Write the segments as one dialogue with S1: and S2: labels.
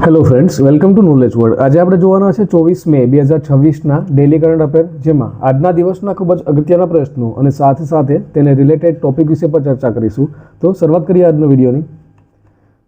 S1: Hello friends, welcome to knowledge world. આજે આપણે જોવાના છે 24 મે 2026ના ડેલી કરંટ અફેર, જેમાં આજના દિવસના ખૂબ જ અગત્યના પ્રશ્નો અને સાથે સાથે તેને રિલેટેડ ટોપિક વિશે પર ચર્ચા કરીશું. તો શરૂઆત કરીએ આજનો વિડીયોની.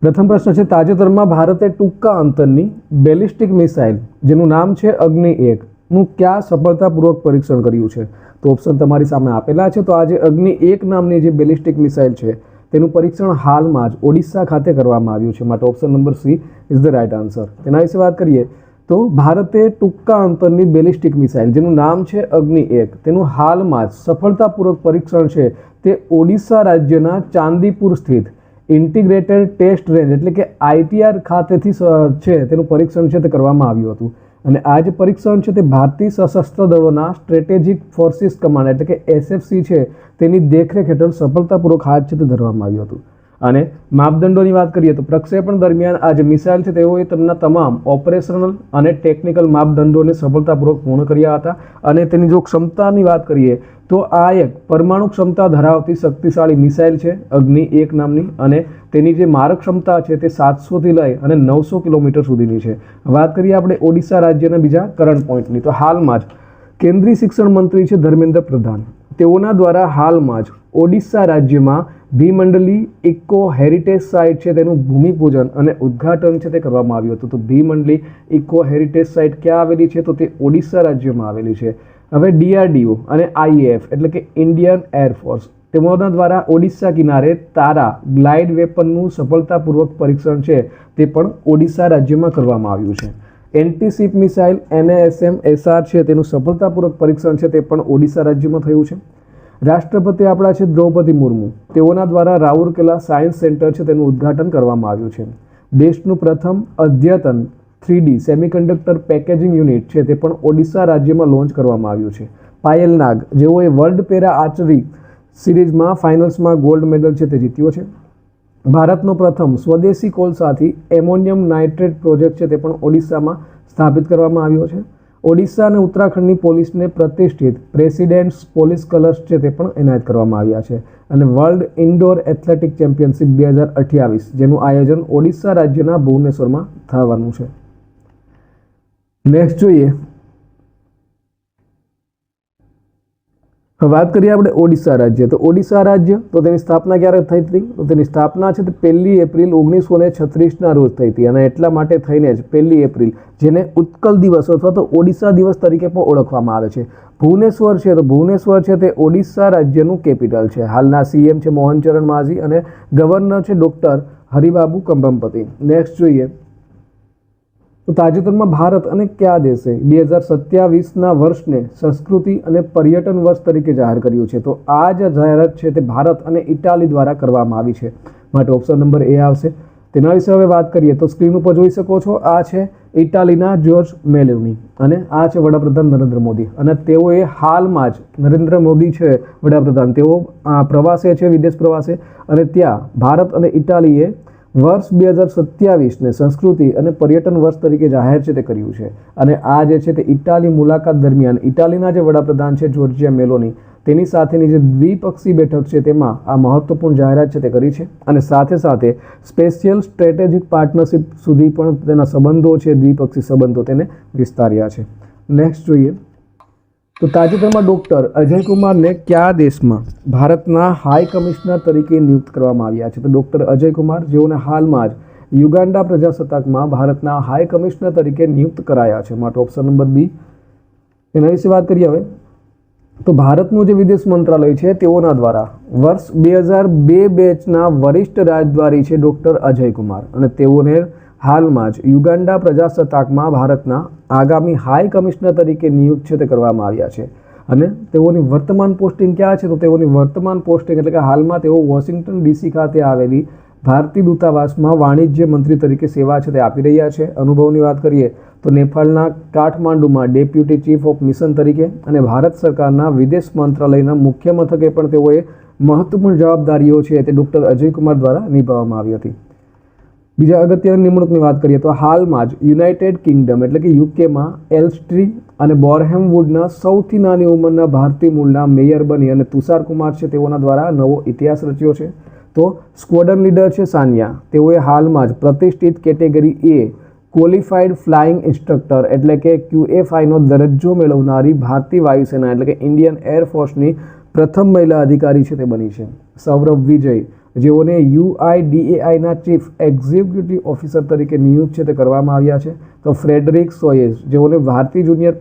S1: પ્રથમ પ્રશ્ન છે, તાજેતરમાં ભારતે ટૂંકા અંતરની બેલિસ્ટિક મિસાઇલ જેનું નામ છે અગ્નિ-1 નું ક્યાં સફળતાપૂર્વક પરીક્ષણ કર્યું છે? તો ઓપ્શન તમારી સામે આપેલા છે. તો આજે અગ્નિ-1 નામની જે બેલિસ્ટિક મિસાઇલ છે તેનું પરીક્ષણ હાલમાં જ ઓડિશા ખાતે કરવામાં આવ્યું છે. માટે option number C is the right answer. તેના વિશે વાત કરીએ તો ભારતે ટૂંકા અંતરની બેલિસ્ટિક મિસાઇલ જેનું નામ છે અગ્નિ-1 તેનું હાલમાં જ સફળતાપૂર્વક પરીક્ષણ છે તે ઓડિશા રાજ્યના ચાંદીપુર સ્થિત ઇન્ટિગ્રેટેડ ટેસ્ટ રેન્જ એટલે કે ITR ખાતેથી છે તેનું પરીક્ષણ છે તે કરવામાં આવ્યું હતું. અને આ જે પરીક્ષણ છે તે ભારતીય સશસ્ત્ર દળોના સ્ટ્રેટેજિક ફોર્સિસ કમાન્ડ એટલે કે SFC છે તેની દેખરેખ હેઠળ સફળતાપૂર્વક હાથ છે તે ધરવામાં આવ્યું હતું. અને માપદંડોની વાત કરીએ તો પ્રક્ષેપણ દરમિયાન આ જે મિસાઇલ છે તેઓએ તેમના તમામ ઓપરેશનલ અને ટેકનિકલ માપદંડોને સફળતાપૂર્વક પૂર્ણ કર્યા હતા. અને તેની જો ક્ષમતાની વાત કરીએ તો આ એક પરમાણુ ક્ષમતા ધરાવતી શક્તિશાળી મિસાઇલ છે અગ્નિ-1 નામની, અને તેની જે મારક ક્ષમતા છે તે 700થી લઈ અને 900 કિલોમીટર સુધીની છે. વાત કરીએ આપણે ઓડિશા રાજ્યના બીજા કરંટ પોઈન્ટની, તો હાલમાં જ કેન્દ્રીય શિક્ષણ મંત્રી છે ધર્મેન્દ્ર પ્રધાન, તેઓના દ્વારા હાલમાં જ ઓડિશા રાજ્યમાં ભીમંડલી ઇકો હેરિટેજ સાઇટ છે તેનું ભૂમિપૂજન અને ઉદ્ઘાટન છે તે કરવામાં આવ્યું હતું. તો ભીમંડલી ઇકો હેરિટેજ સાઇટ ક્યાં આવેલી છે? તો તે ઓડિશા રાજ્યમાં આવેલી છે. હવે DRDO અને IAF એટલે કે ઇન્ડિયન એરફોર્સ તેઓના દ્વારા ઓડિશા કિનારે તારા ગ્લાઇડ વેપનનું સફળતાપૂર્વક પરીક્ષણ છે તે પણ ઓડિશા રાજ્યમાં કરવામાં આવ્યું છે. એન્ટીશિપ મિસાઇલ NASM-SR છે તેનું સફળતાપૂર્વક પરીક્ષણ છે તે પણ ઓડિશા રાજ્યમાં થયું છે. રાષ્ટ્રપતિ આપણા છે દ્રૌપદી મુર્મુ, તેઓના દ્વારા રાઉરકેલા સાયન્સ સેન્ટર છે તેનું ઉદ્ઘાટન કરવામાં આવ્યું છે. દેશનું પ્રથમ અદ્યતન 3D સેમિકન્ડક્ટર પેકેજિંગ યુનિટ છે તે પણ ઓડિશા રાજ્યમાં લોન્ચ કરવામાં આવ્યું છે. પાયલ નાગ, જેઓએ વર્લ્ડ પેરા આર્ચરી સિરીઝમાં ફાઇનલ્સમાં ગોલ્ડ મેડલ છે તે જીત્યો છે. ભારતનો પ્રથમ સ્વદેશી કોલસાથી એમોનિયમ નાઇટ્રેટ પ્રોજેક્ટ છે તે પણ ઓડિશામાં સ્થાપિત કરવામાં આવ્યો છે. ઓડિશા અને ઉત્તરાખંડની પોલીસને પ્રતિષ્ઠિત પ્રેસિડેન્ટ્સ પોલીસ કલર્સ છે તે પણ એનાયત કરવામાં આવ્યા છે. અને વર્લ્ડ ઇન્ડોર એથ્લેટિક ચેમ્પિયનશિપ 2028 જેનું આયોજન ઓડિશા રાજ્યના ભુવનેશ્વરમાં થવાનું છે. નેક્સ્ટ જોઈએ, વાત કરીએ આપણે ઓડિશા રાજ્ય. તો ઓડિશા રાજ્ય તો તેની સ્થાપના ક્યારે થઈ હતી? તો તેની સ્થાપના છે તે 1 એપ્રિલ 1936ના રોજ થઈ હતી. અને એટલા માટે થઈને જ 1 એપ્રિલ જેને ઉત્કલ દિવસ અથવા તો ઓડિશા દિવસ તરીકે પણ ઓળખવામાં આવે છે. ભુવનેશ્વર છે તો ભુવનેશ્વર છે તે ઓડિશા રાજ્યનું કેપિટલ છે. હાલના CM છે મોહનચરણ માઝી અને ગવર્નર છે ડૉક્ટર હરિબાબુ કંભમપતિ. નેક્સ્ટ જોઈએ, તો તાજેતરમાં ભારત અને કયા દેશે 2027ના વર્ષને સંસ્કૃતિ અને પર્યટન વર્ષ તરીકે જાહેર કર્યું છે? તો આ જે જાહેરાત છે તે ભારત અને ઇટાલી દ્વારા કરવામાં આવી છે. માટે ઓપ્શન નંબર A આવશે. તેના વિશે હવે વાત કરીએ તો સ્ક્રીન ઉપર જોઈ શકો છો, આ છે ઇટાલીના જોર્જ મેલોની અને આ છે વડાપ્રધાન નરેન્દ્ર મોદી. અને તેઓએ હાલમાં જ નરેન્દ્ર મોદી છે વડાપ્રધાન, તેઓ પ્રવાસે છે, વિદેશ પ્રવાસે, અને ત્યાં ભારત અને ઇટાલીએ વર્ષ 2027ને સંસ્કૃતિ અને પર્યટન વર્ષ તરીકે જાહેર છે તે કર્યું છે. અને આ જે છે તે ઇટાલી મુલાકાત દરમિયાન ઇટાલીના જે વડાપ્રધાન છે જોર્જિયા મેલોની, તેની સાથેની જે દ્વિપક્ષી બેઠક છે તેમાં આ મહત્વપૂર્ણ જાહેરાત છે તે કરી છે. અને સાથે સાથે સ્પેશિયલ સ્ટ્રેટેજિક પાર્ટનરશિપ સુધી પણ તેના સંબંધો છે, દ્વિપક્ષી સંબંધો તેને વિસ્તાર્યા છે. નેક્સ્ટ જોઈએ, તો તાજેતરમાં ડૉક્ટર અજય કુમારને કયા દેશમાં ભારતના હાઈ કમિશનર તરીકે નિયુક્ત કરવામાં આવ્યા છે? તો ડૉક્ટર અજય કુમાર, જેઓને હાલમાં જ યુગાન્ડા પ્રજાસત્તાકમાં ભારતના હાઈ કમિશનર તરીકે નિયુક્ત કરાયા છે. માટે ઓપ્શન નંબર B. એના વિશે વાત કરીએ હવે, તો ભારતનું જે વિદેશ મંત્રાલય છે તેઓના દ્વારા વર્ષ 2002 બેચના વરિષ્ઠ રાજદ્વારી છે ડૉક્ટર અજય કુમાર, અને તેઓને હાલમાં જ યુગાન્ડા પ્રજાસત્તાકમાં ભારતના આગામી હાઈ કમિશનર તરીકે નિયુક્ત છે તે કરવામાં આવ્યા છે. અને તેઓની વર્તમાન પોસ્ટિંગ ક્યાં છે? તો તેઓની વર્તમાન પોસ્ટિંગ એટલે કે હાલમાં તેઓ વોશિંગ્ટન DC ખાતે આવેલી ભારતીય દૂતાવાસમાં વાણિજ્ય મંત્રી તરીકે સેવા છે તે આપી રહ્યા છે. અનુભવની વાત કરીએ તો નેપાળના કાઠમાંડુમાં ડેપ્યુટી ચીફ ઓફ મિશન તરીકે અને ભારત સરકારના વિદેશ મંત્રાલયના મુખ્ય મથકે પણ તેઓએ મહત્વપૂર્ણ જવાબદારીઓ છે તે ડૉક્ટર અજય કુમાર દ્વારા નિભાવવામાં આવી હતી. બીજા અગત્યની નિમણૂકની વાત કરીએ તો હાલમાં જ યુનાઇટેડ કિંગડમ એટલે કે UKમાં એલ્સ્ટ્રી અને બોરહેમવુડના સૌથી નાની ઉંમરના ભારતીય મૂળના મેયર બની અને તુષાર કુમાર છે તેઓના દ્વારા નવો ઇતિહાસ રચ્યો છે. તો સ્ક્વોડન લીડર છે સાનિયા, તેઓએ હાલમાં જ પ્રતિષ્ઠિત category A qualified flying instructor એટલે કે QFIનો દરજ્જો મેળવનારી ભારતીય વાયુસેના એટલે કે ઇન્ડિયન એરફોર્સની પ્રથમ મહિલા અધિકારી છે તે બની છે. સૌરભ વિજય, જેઓને UIDAIના ચીફ એક્ઝિક્યુટિવ ઓફિસર તરીકે નિયુક્ત છે તે કરવામાં આવ્યા છે. તો ફ્રેડરિક સોયેઝ, જેઓને ભારતીય જુનિયર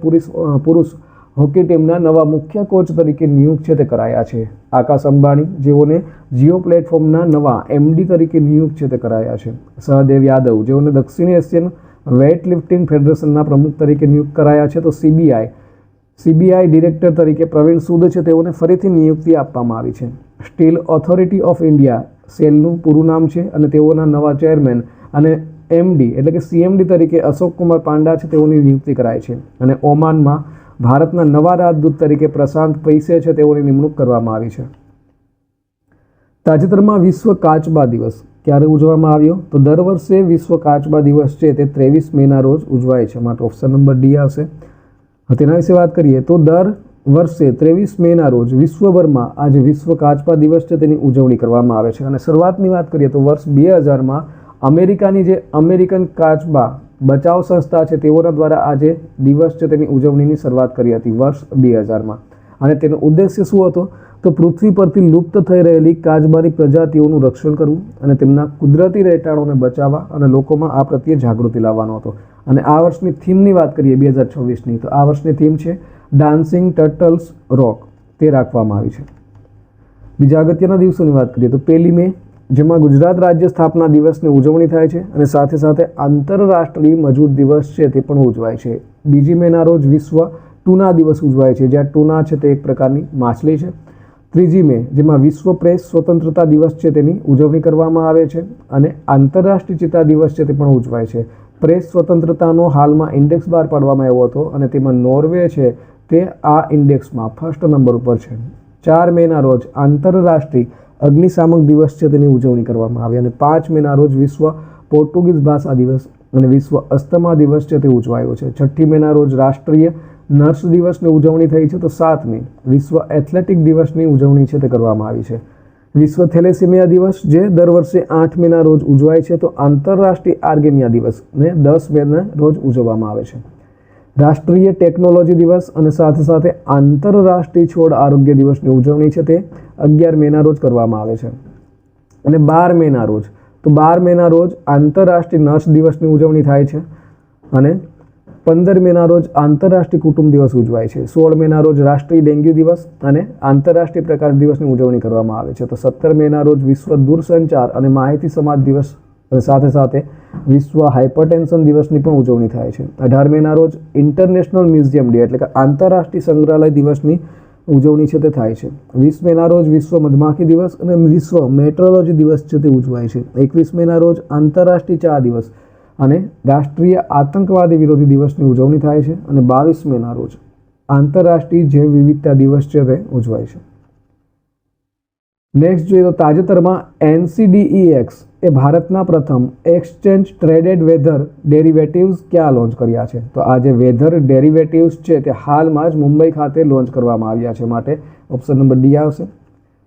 S1: પુરુષ હોકી ટીમના નવા મુખ્ય કોચ તરીકે નિયુક્ત છે તે કરાયા છે. આકાશ અંબાણી, જેઓને જીઓ પ્લેટફોર્મના નવા MD તરીકે નિયુક્ત છે તે કરાયા છે. સહદેવ યાદવ, જેઓને દક્ષિણ એશિયન વેઇટ લિફ્ટિંગ ફેડરેશનના પ્રમુખ તરીકે નિયુક્ત કરાયા છે. તો CBI ડિરેક્ટર તરીકે પ્રવીણ સૂદ છે તેઓને ફરીથી નિયુક્તિ આપવામાં આવી છે. સ્ટીલ ઓથોરિટી ઓફ ઇન્ડિયા સેલનું પૂરું નામ છે અને તેઓના નવા ચેરમેન અને MD એટલે કે CMD તરીકે અશોક કુમાર પાંડા છે તેઓની નિયુક્તિ કરાઈ છે. અને ઓમાનમાં ભારતના નવા રાજદૂત તરીકે પ્રશાંત પૈસે છે તેઓની નિમણૂક કરવામાં આવી છે. તાજેતરમાં વિશ્વ કાચબા દિવસ ક્યારે ઉજવવામાં આવ્યો? તો દર વર્ષે વિશ્વ કાચબા દિવસ છે તે 23 મેના રોજ ઉજવાય છે. માટે ઓપ્શન નંબર D આવશે. તેના વિશે વાત કરીએ તો દર વર્ષે 23 મેના રોજ વિશ્વભરમાં આજે વિશ્વ કાચબા દિવસ છે તેની ઉજવણી કરવામાં આવે છે. અને શરૂઆતની વાત કરીએ તો વર્ષ 2000માં અમેરિકાની જે અમેરિકન કાચબા બચાવ સંસ્થા છે તેઓના દ્વારા આજે દિવસ છે તેની ઉજવણીની શરૂઆત કરી હતી વર્ષ 2000માં. અને તેનો ઉદ્દેશ્ય શું હતો? તો પૃથ્વી પરથી લુપ્ત થઈ રહેલી કાચબાની પ્રજાતિઓનું રક્ષણ કરવું અને તેમના કુદરતી રહેઠાણોને બચાવવા અને લોકોમાં આ પ્રત્યે જાગૃતિ લાવવાનો હતો. અને આ વર્ષની થીમની વાત કરીએ 2026ની, તો આ વર્ષની થીમ છે ડાન્સિંગ ટર્ટલ્સ રોક, તે રાખવામાં આવી છે. બીજા અગત્યના દિવસોની વાત કરીએ તો 1 મે, જેમાં ગુજરાત રાજ્ય સ્થાપના દિવસની ઉજવણી થાય છે અને સાથે સાથે આંતરરાષ્ટ્રીય મજૂર દિવસ છે તે પણ ઉજવાય છે. 2 મેના રોજ વિશ્વ ટૂના દિવસ ઉજવાય છે, જ્યાં ટૂના છે તે એક પ્રકારની માછલી છે. 3 મે, જેમાં વિશ્વ પ્રેસ સ્વતંત્રતા દિવસ છે તેની ઉજવણી કરવામાં આવે છે. અને આંતરરાષ્ટ્રીય ચિતા દિવસ છે તે પણ ઉજવાય છે. પ્રેસ સ્વતંત્રતાનો હાલમાં ઇન્ડેક્સ બહાર પાડવામાં આવ્યો હતો અને તેમાં નોર્વે છે તે આ ઇન્ડેક્સમાં ફર્સ્ટ નંબર ઉપર છે. 4 મેના રોજ આંતરરાષ્ટ્રીય અગ્નિશામક દિવસ છે તેની ઉજવણી કરવામાં આવી. અને 5 મેના રોજ વિશ્વ પોર્ટુગીઝ ભાષા દિવસ અને વિશ્વ અસ્થમા દિવસ છે તે ઉજવાયો છે. 6 મેના રોજ રાષ્ટ્રીય નર્સ દિવસની ઉજવણી થઈ છે. તો 7 મે વિશ્વ એથ્લેટિક દિવસની ઉજવણી છે તે કરવામાં આવી છે. વિશ્વ થેલેસીમિયા દિવસ જે દર વર્ષે 8 મેના રોજ ઉજવાય છે. તો આંતરરાષ્ટ્રીય આર્ગેનિયા દિવસ ને 10 મેના રોજ ઉજવવામાં આવે છે. રાષ્ટ્રીય ટેકનોલોજી દિવસ અને સાથે સાથે આંતરરાષ્ટ્રીય છોડ આરોગ્ય દિવસની ઉજવણી છે તે 11 મેના રોજ કરવામાં આવે છે. અને 12 મેના રોજ, તો 12 મેના રોજ આંતરરાષ્ટ્રીય નર્સ દિવસની ઉજવણી થાય છે. અને 15 મેના રોજ આંતરરાષ્ટ્રીય કુટુંબ દિવસ ઉજવાય છે. 16 મેના રોજ રાષ્ટ્રીય ડેન્ગ્યુ દિવસ અને આંતરરાષ્ટ્રીય પ્રકાશ દિવસની ઉજવણી કરવામાં આવે છે. તો 17 મેના રોજ વિશ્વ દૂરસંચાર અને માહિતી સમાજ દિવસ અને સાથે સાથે વિશ્વ હાઇપરટેન્શન દિવસની પણ ઉજવણી થાય છે. 18 મેના રોજ ઇન્ટરનેશનલ મ્યુઝિયમ ડે એટલે કે આંતરરાષ્ટ્રીય સંગ્રહાલય દિવસની ઉજવણી છે તે થાય છે. 20 મેના રોજ વિશ્વ મધમાખી દિવસ અને વિશ્વ મેટ્રોલોજી દિવસ છે તે ઉજવાય છે. 21 મેના રોજ આંતરરાષ્ટ્રીય ચા દિવસ અને રાષ્ટ્રીય આતંકવાદી વિરોધી દિવસની ઉજવણી થાય છે. અને 22 મેના રોજ આંતરરાષ્ટ્રીય જૈવ વિવિધતા દિવસ છે તે ઉજવાય છે. નેક્સ્ટ જોઈએ તો તાજેતરમાં NCDEX એ ભારતના પ્રથમ એક્સચેન્જ ટ્રેડેડ વેધર ડેરિવેટિવ્સ ક્યાં લોન્ચ કર્યા છે? તો આ જે વેધર ડેરિવેટિવ્સ છે તે હાલમાં જ મુંબઈ ખાતે લોન્ચ કરવામાં આવ્યા છે. માટે ઓપ્શન નંબર D આવશે.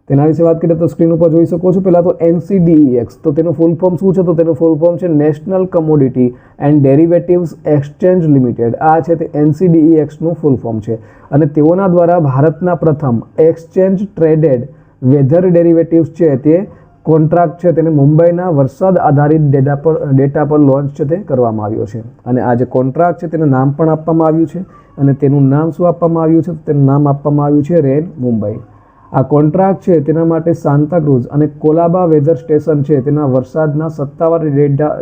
S1: તેના વિશે વાત કરીએ તો સ્ક્રીન ઉપર જોઈ શકો છો. પહેલાં તો NCDEX, તો તેનું ફૂલ ફોર્મ શું છે? તો તેનું ફૂલ ફોર્મ છે national commodity and derivatives exchange limited. આ છે તે NCDEXનું ફૂલ ફોર્મ છે. અને તેઓના દ્વારા ભારતના પ્રથમ એક્સચેન્જ ટ્રેડેડ વેધર ડેરિવેટિવ્સ છે તે કોન્ટ્રાક્ટ છે તેને મુંબઈના વરસાદ આધારિત ડેટા પર લોન્ચ છે તે કરવામાં આવ્યો છે. અને આ જે કોન્ટ્રાક્ટ છે તેને નામ પણ આપવામાં આવ્યું છે. અને તેનું નામ શું આપવામાં આવ્યું છે? તેનું નામ આપવામાં આવ્યું છે રેન મુંબઈ. આ કોન્ટ્રાક્ટ છે તેના માટે સાન્તાક્રુઝ અને કોલાબા વેધર સ્ટેશન છે તેના વરસાદના સત્તાવાર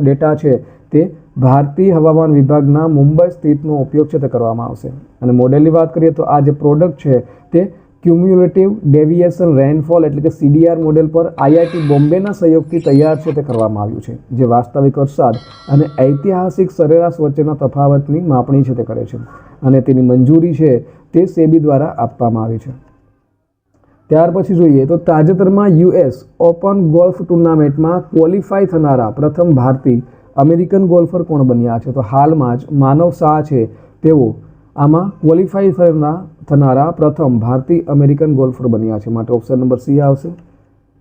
S1: ડેટા છે તે ભારતીય હવામાન વિભાગના મુંબઈ સ્થિતનો ઉપયોગ છે તે કરવામાં આવશે. અને મોડેલની વાત કરીએ તો આ જે પ્રોડક્ટ છે તે ક્યુમ્યુલેટિવ ડેવિએશન રેનફોલ એટલે કે CDR મોડેલ પર IIT બોમ્બેના સહયોગથી તૈયાર છે તે કરવામાં આવ્યું છે, જે વાસ્તવિક વરસાદ અને ઐતિહાસિક સરેરાશ વચ્ચેના તફાવતની માપણી છે તે કરે છે. અને તેની મંજૂરી છે તે SEBI દ્વારા આપવામાં આવી છે. ત્યાર પછી જોઈએ તો તાજેતરમાં US ઓપન ગોલ્ફ ટુર્નામેન્ટમાં ક્વોલિફાય થનારા પ્રથમ ભારતીય અમેરિકન ગોલ્ફર કોણ બન્યા છે? તો હાલમાં જ માનવ શાહ છે તેઓ આમાં ક્વોલિફાય થનારા પ્રથમ ભારતીય અમેરિકન ગોલ્ફર બન્યા છે. માટે ઓપ્શન નંબર C આવશે.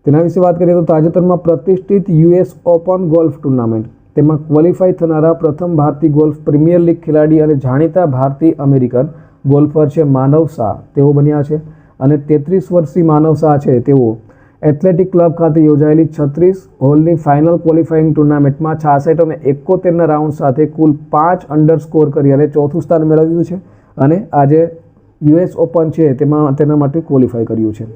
S1: તેના વિશે વાત કરીએ તો તાજેતરમાં પ્રતિષ્ઠિત US ઓપન ગોલ્ફ ટુર્નામેન્ટ તેમાં ક્વોલિફાય થનારા પ્રથમ ભારતીય ગોલ્ફ પ્રીમિયર લીગ ખેલાડી અને જાણીતા ભારતીય અમેરિકન ગોલ્ફર છે માનવ શાહ, તેઓ બન્યા છે. અને 33 વર્ષીય માનવ શાહ છે તેઓ એથ્લેટિક ક્લબ ખાતે યોજાયેલી 36 હોલની ફાઇનલ ક્વોલિફાઇંગ ટુર્નામેન્ટમાં 66 અને 71ના રાઉન્ડ સાથે કુલ 5 અંડર સ્કોર કરી અને ચોથું સ્થાન મેળવ્યું છે. અને આજે US ઓપન છે તેમાં તેના માટે ક્વોલિફાય કર્યું છે.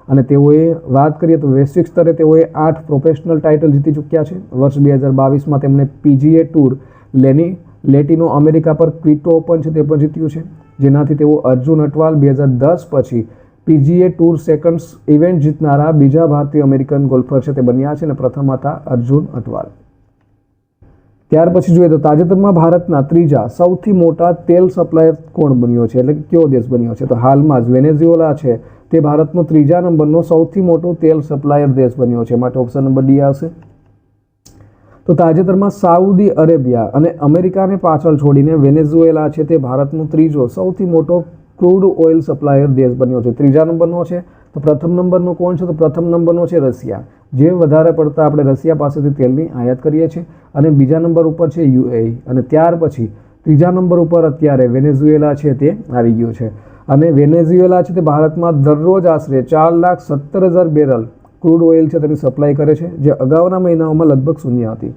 S1: અને તેઓએ વાત કરીએ તો વૈશ્વિક સ્તરે તેઓએ 8 પ્રોફેશનલ ટાઇટલ જીતી ચૂક્યા છે. વર્ષ 2022માં તેમણે PGA ટૂર લેટિનો અમેરિકા પર ક્વિટો ઓપન છે તે પણ જીત્યું છે, જેનાથી તેઓ અર્જુન અટવાલ 2010 પછી PGA ટૂર સેકન્ડ્સ ઇવેન્ટ જીતનારા બીજા ભારતીય અમેરિકન ગોલ્ફર છે તે બન્યા છે અને પ્રથમ હતા અર્જુન અટવાલ. ત્યાર પછી જોઈએ તો તાજેતરમાં ભારતના ત્રીજા સૌથી મોટા તેલ સપ્લાયર કોણ બન્યો છે, એટલે કે કયો દેશ બન્યો છે? તો હાલમાં જ વેનેઝુએલા છે તે ભારતનો ત્રીજા નંબરનો સૌથી મોટો તેલ સપ્લાયર દેશ બન્યો છે, માટે ઓપ્શન નંબર ડી આવશે. તો તાજેતરમાં સાઉદી અરેબિયા અને અમેરિકાને પાછળ છોડીને વેનેઝુએલા છે તે ભારતનો ત્રીજો સૌથી મોટો ક્રૂડ ઓઇલ સપ્લાયર દેશ બન્યો છે. ત્રીજા નંબરનો છે. તો પ્રથમ નંબરનો કોણ છે? તો પ્રથમ નંબરનો છે રશિયા, જે વધારે પડતા આપણે રશિયા પાસેથી તેલની આયાત કરીએ છીએ. અને બીજા નંબર ઉપર છે UAE અને ત્યાર પછી ત્રીજા નંબર ઉપર અત્યારે વેનેઝુએલા છે તે આવી ગયું છે. અને વેનેઝુએલા છે તે ભારતમાં દરરોજ આશરે 4,17,000 બેરલ ક્રૂડ ઓઇલ છે તેની સપ્લાય કરે છે, જે અગાઉના મહિનાઓમાં લગભગ શૂન્ય હતી.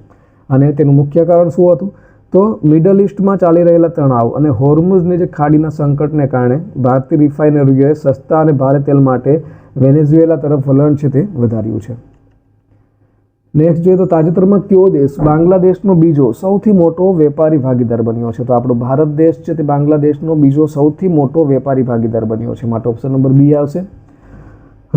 S1: અને તેનું મુખ્ય કારણ શું હતું? તો મિડલ ઇસ્ટમાં ચાલી રહેલા તણાવ અને હોર્મુઝની જે ખાડીના સંકટને કારણે ભારતીય રિફાઇનરીઓએ સસ્તા અને ભારે તેલ માટે વેનેઝુએલા તરફ વલણ છે તે વધાર્યું છે. નેક્સ્ટ જોઈએ તો તાજેતરમાં કયો દેશ બાંગ્લાદેશનો બીજો સૌથી મોટો વેપારી ભાગીદાર બન્યો છે? તો આપણો ભારત દેશ છે તે બાંગ્લાદેશનો બીજો સૌથી મોટો વેપારી ભાગીદાર બન્યો છે, માટે ઓપ્શન નંબર બી આવશે.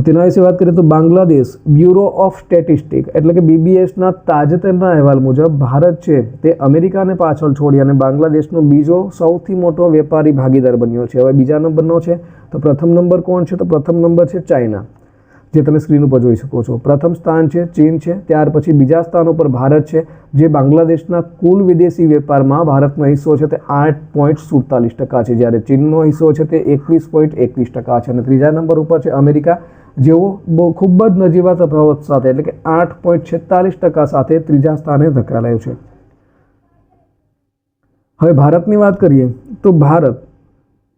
S1: તેના વિશે વાત કરીએ તો બાંગ્લાદેશ બ્યુરો ઓફ સ્ટેટિસ્ટિક એટલે કે BBSના તાજેતરના અહેવાલ મુજબ ભારત છે તે અમેરિકાને પાછળ છોડી અને બાંગ્લાદેશનો બીજો સૌથી મોટો વેપારી ભાગીદાર બન્યો છે. હવે બીજા નંબરનો છે તો પ્રથમ નંબર કોણ છે? તો પ્રથમ નંબર છે ચાઇના, જે તમે સ્ક્રીન ઉપર જોઈ શકો છો. પ્રથમ સ્થાન છે ચીન છે, ત્યાર પછી બીજા સ્થાન ઉપર ભારત છે, જે બાંગ્લાદેશના કુલ વિદેશી વેપારમાં ભારતનો હિસ્સો છે તે 8.47% છે, જ્યારે ચીનનો હિસ્સો છે તે 21.21% છે. અને ત્રીજા નંબર ઉપર છે અમેરિકા, જેઓ ખૂબ જ નજીવા તફાવત સાથે એટલે કે 8.46% સાથે ત્રીજા સ્થાને ધકેલાયો છે. હવે ભારતની વાત કરીએ તો ભારત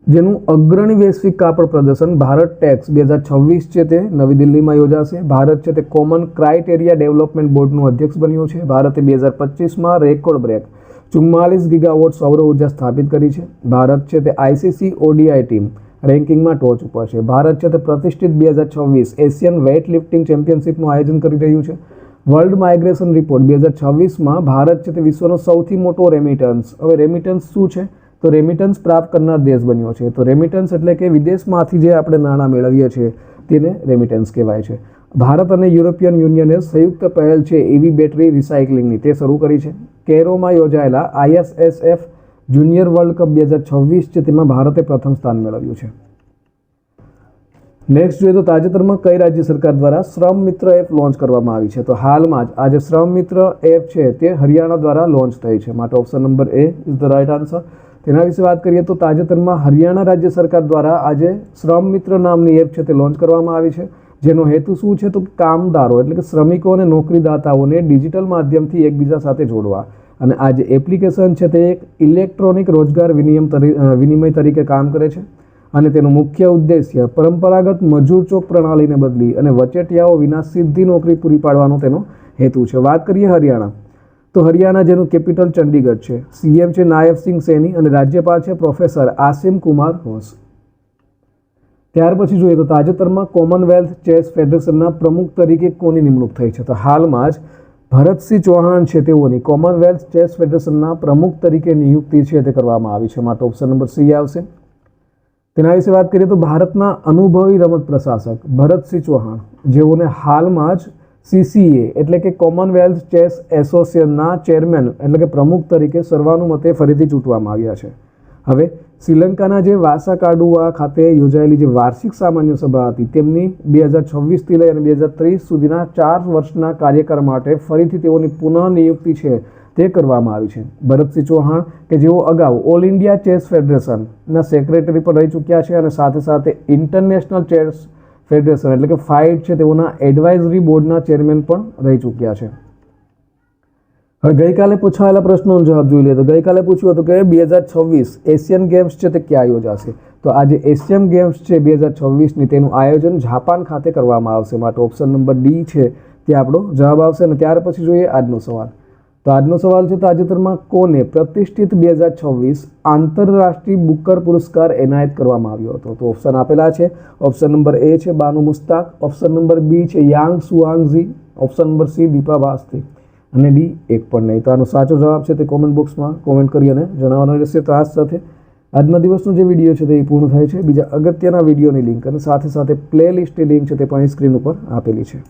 S1: જેનું અગ્રણી વૈશ્વિક કાપડ પ્રદર્શન ભારત ટેક્સ 2026 છે તે નવી દિલ્હીમાં યોજાશે. ભારત છે તે કોમન ક્રાઇટેરિયા ડેવલપમેન્ટ બોર્ડનું અધ્યક્ષ બન્યું છે. ભારતે 2025માં રેકોર્ડ બ્રેક 44 ગીગાવોટ સૌર ઉર્જા સ્થાપિત કરી છે. ભારત છે તે ICC ODI ટીમ રેન્કિંગમાં ટોચ ઉપર છે. ભારત છે તે પ્રતિષ્ઠિત 2026 એશિયન વેઇટ લિફ્ટિંગ ચેમ્પિયનશિપનું આયોજન કરી રહ્યું છે. વર્લ્ડ માઇગ્રેશન રિપોર્ટ 2026માં ભારત છે તે વિશ્વનો સૌથી મોટો રેમિટન્સ. હવે રેમિટન્સ શું છે? તો રેમિટન્સ પ્રાપ્ત કરનાર દેશ બન્યો છે. તો રેમિટન્સ એટલે કે વિદેશમાંથી જે આપણે નાણાં મેળવીએ છીએ તેને રેમિટન્સ કહેવાય છે. ભારત અને યુરોપિયન યુનિયને સંયુક્ત પહેલ છે EV બેટરી રિસાયકલિંગની તે શરૂ કરી છે. કેરોમાં યોજાયેલા ISSF જુનિયર વર્લ્ડ કપ 2026 છે તેમાં ભારતે પ્રથમ સ્થાન મેળવ્યું છે. નેક્સ્ટ જોઈએ તો તાજેતરમાં કઈ રાજ્ય સરકાર દ્વારા શ્રમ મિત્ર એપ લોન્ચ કરવામાં આવી છે? તો હાલમાં જ આજે શ્રમ મિત્ર એપ છે તે હરિયાણા દ્વારા લોન્ચ થઈ છે, માટે option number A is the right answer. તેના વિશે વાત કરીએ તો તાજેતરમાં હરિયાણા રાજ્ય સરકાર દ્વારા આજે શ્રમ મિત્ર નામની એપ છે તે લોન્ચ કરવામાં આવી છે, જેનો હેતુ શું છે? તો કામદારો એટલે કે શ્રમિકો અને નોકરીદાતાઓને ડિજિટલ માધ્યમથી એકબીજા સાથે જોડવા. અને આ જે એપ્લિકેશન છે તે એક ઇલેક્ટ્રોનિક રોજગાર વિનિમય તરીકે કામ કરે છે. અને તેનો મુખ્ય ઉદ્દેશ્ય પરંપરાગત મજૂર ચોક પ્રણાલીને બદલી અને વચેટિયાઓ વિના સીધી નોકરી પૂરી પાડવાનો તેનો હેતુ છે. વાત કરીએ હરિયાણા, તો હરિયાણા જેનું કેપિટલ ચંડીગઢ છે, CM છે નાયબ સિંહ સૈની અને રાજ્યપાલ છે પ્રોફેસર આસિમ કુમાર ઘોષ. ત્યાર પછી જોઈએ તો તાજેતરમાં કોમનવેલ્થ ચેસ ફેડરેશનના પ્રમુખ તરીકે કોની નિમણૂક થઈ છે? તો હાલમાં જ ભરતસિંહ ચૌહાણ છે તેઓની કોમનવેલ્થ ચેસ ફેડરેશનના પ્રમુખ તરીકે નિયુક્તિ છે તે કરવામાં આવી છે, માટે ઓપ્શન નંબર C આવશે. તેના વિશે વાત કરીએ તો ભારતના અનુભવી રમત પ્રશાસક ભરતસિંહ ચૌહાણ, જેઓને હાલમાં જ CCA એટલે કે કોમનવેલ્થ ચેસ એસોસિએશનના ચેરમેન એટલે કે પ્રમુખ તરીકે સર્વાનુમતે ફરીથી ચૂંટવામાં આવ્યા છે. હવે શ્રીલંકાના જે વાસાકાડુઆ ખાતે યોજાયેલી જે વાર્ષિક સામાન્ય સભા હતી તેમની 2026થી લઈ અને 2030 સુધીના 4 વર્ષના કાર્યકાળ માટે ફરીથી તેઓની પુનઃ નિયુક્તિ છે તે કરવામાં આવી છે. ભરતસિંહ ચૌહાણ કે જેઓ અગાઉ ઓલ ઇન્ડિયા ચેસ ફેડરેશનના સેક્રેટરી પણ રહી ચૂક્યા છે અને સાથે સાથે ઇન્ટરનેશનલ ચેસ ફેડરેશન એટલે કે FIDE છે તેઓના એડવાઇઝરી બોર્ડના ચેરમેન પણ રહી ચૂક્યા છે. હવે ગઈકાલે પૂછાયેલા પ્રશ્નોનો જવાબ જોઈ લે. તો ગઈકાલે પૂછ્યું હતું કે 2026 એશિયન ગેમ્સ છે તે ક્યાં યોજાશે? તો આ જે એશિયન ગેમ્સ છે 2026ની તેનું આયોજન જાપાન ખાતે કરવામાં આવશે. માટે ઓપ્શન નંબર ડી છે તે આપણો જવાબ આવશે. અને ત્યાર પછી જોઈએ આજનો સવાલ. તો આજનો સવાલ છે તાજેતરમાં કોને પ્રતિષ્ઠિત 2026 આંતરરાષ્ટ્રીય બુકર પુરસ્કાર એનાયત કરવામાં આવ્યો હતો? તો ઓપ્શન આપેલા છે. ઓપ્શન નંબર એ છે બાનુ મુસ્તાક, ઓપ્શન નંબર બી છે Yang સુઆંગઝી, option number C Deepa બાસ્તી અને ડી એક પણ નહીં. તો આનો સાચો જવાબ છે તે કોમેન્ટ બોક્સમાં કોમેન્ટ કરી અને જણાવવાનો રહેશે. તો આ સાથે આજના દિવસનો જે વિડીયો છે તે પૂર્ણ થાય છે. બીજા અગત્યના વિડીયોની લિંક અને સાથે સાથે પ્લેલિસ્ટની લિંક છે તે પણ સ્ક્રીન ઉપર આપેલી છે.